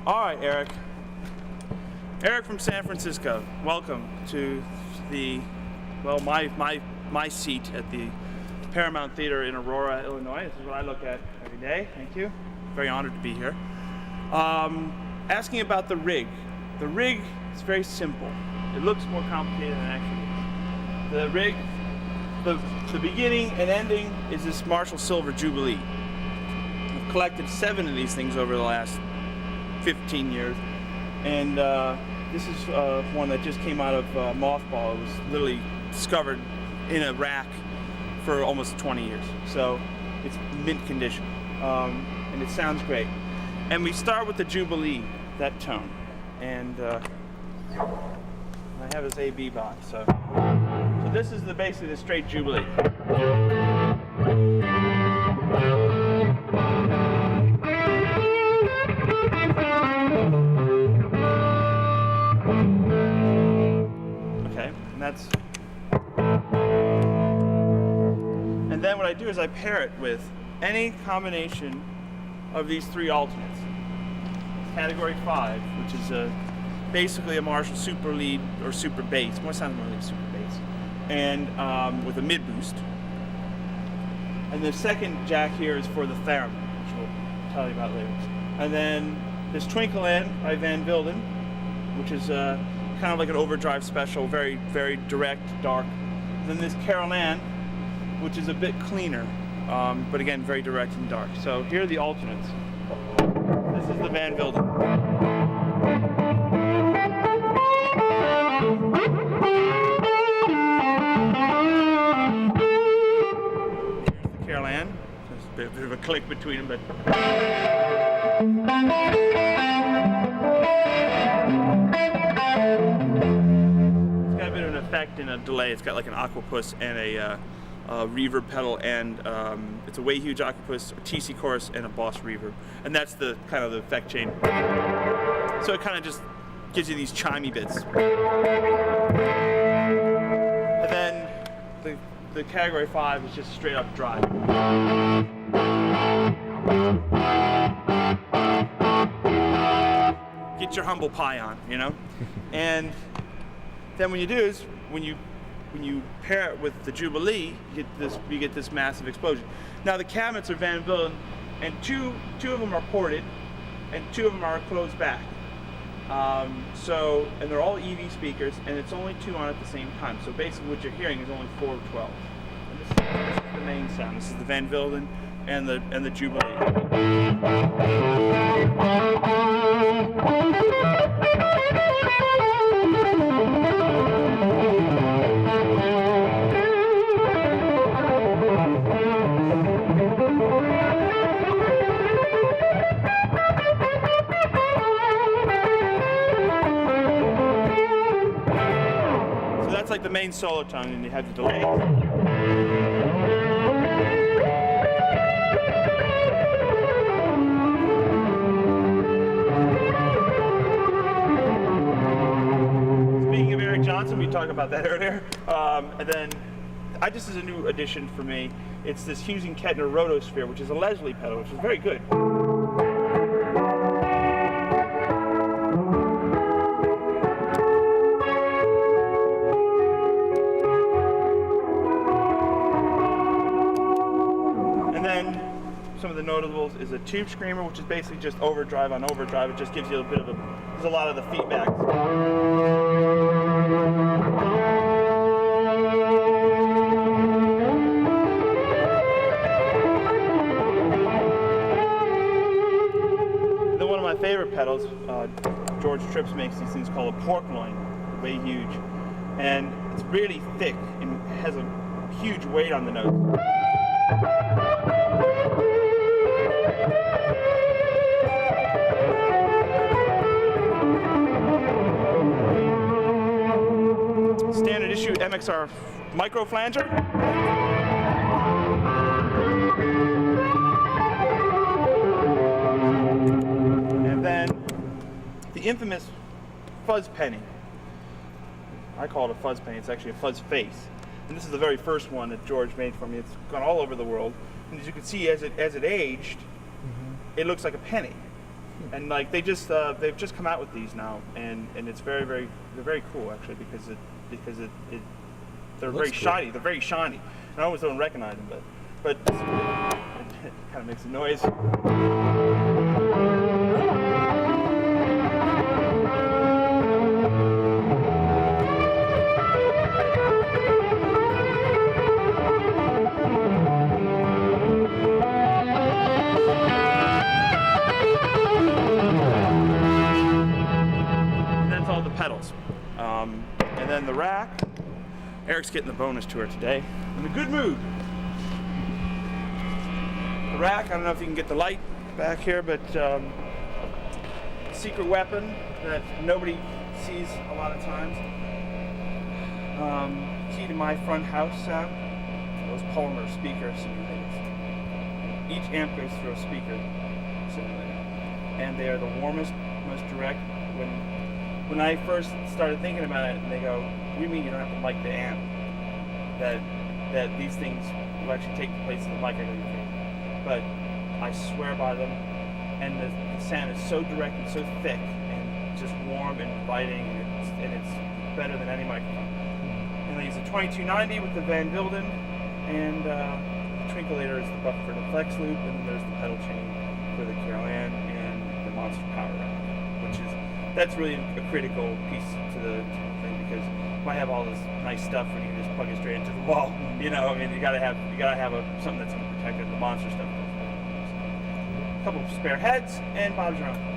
All right, Eric. Eric from San Francisco. Welcome to the, well, my seat at the Paramount Theater in Aurora, Illinois. This is what I look at every day. Thank you. Very honored to be here. Asking about the rig. The rig is very simple. It looks more complicated than it actually is. The rig, the beginning and ending is this Marshall Silver Jubilee. I've collected 7 of these things over the last 15 years, and this is one that just came out of mothball. It was literally discovered in a rack for almost 20 years, so it's mint condition, and it sounds great. And we start with the Jubilee, that tone, and I have this AB box, so this is basically the straight Jubilee. And then what I do is I pair it with any combination of these 3 alternates. Category 5, which is basically a Marshall Super Lead or Super Bass. More sounds more like Super Bass, and with a mid boost. And the second jack here is for the theremin, which we'll tell you about later. And then this Twinkle In by Van Wilden, which is kind of like an overdrive special, very, very direct, dark. And then this Carol Ann, which is a bit cleaner, but again, very direct and dark. So here are the alternates. This is the Van Wilden. Here's the Carol Ann. There's a bit of a click between them, but effect and a delay. It's got like an Aquapus and a reverb pedal, and it's a way huge Aquapus, a TC chorus, and a Boss reverb, and that's the kind of the effect chain. So it kind of just gives you these chimey bits. And then the category 5 is just straight up drive. Get your humble pie on, you know, and then what you do is when you pair it with the Jubilee, you get this massive explosion. Now the cabinets are Van Wilden, and two of them are ported, and 2 of them are closed back. And they're all EV speakers, and it's only 2 on at the same time. So basically, what you're hearing is only 4 of 12. And this is the main sound. This is the Van Wilden and the Jubilee. That's like the main solo tone, and you have the delay. Speaking of Eric Johnson, we talked about that earlier. And then, this is a new addition for me. It's this Hughes & Kettner Rotosphere, which is a Leslie pedal, which is very good. Some of the notables is a Tube Screamer, which is basically just overdrive on overdrive. It just gives you a bit of there's a lot of the feedback. Then one of my favorite pedals, George Trips makes these things called a pork loin, way huge. And it's really thick and has a huge weight on the notes. Standard issue MXR micro flanger. And then the infamous fuzz penny. I call it a fuzz penny, it's actually a fuzz face. And this is the very first one that George made for me. It's gone all over the world. And as you can see, as it aged, it looks like a penny. And like they've just come out with these now, and it's they're very cool actually because they're very shiny. They're very shiny. And I almost don't recognize them, but it kind of makes a noise. Pedals. And then the rack, Eric's getting the bonus tour today. In a good mood. The rack, I don't know if you can get the light back here, but secret weapon that nobody sees a lot of times. Key to my front house sound, those polymer speaker simulators. Each amp goes through a speaker simulator. And they are the warmest, most direct. When I first started thinking about it, and they go, "What do you mean you don't have to mic the amp? That these things will actually take the place of the mic?" I go, but I swear by them, and the sound is so direct and so thick, and just warm and inviting, and it's better than any microphone. And I use a 2290 with the Van Vilden, and the Twinkleator is the buffer for the flex loop, and then there's the pedal chain for the Carol Ann and the Monster Power Rack, which is. That's really a critical piece to the thing because you might have all this nice stuff when you can just plug it straight into the wall. You know, I mean, you gotta have something that's gonna protect it. The monster stuff. A couple of spare heads and Bob's your own.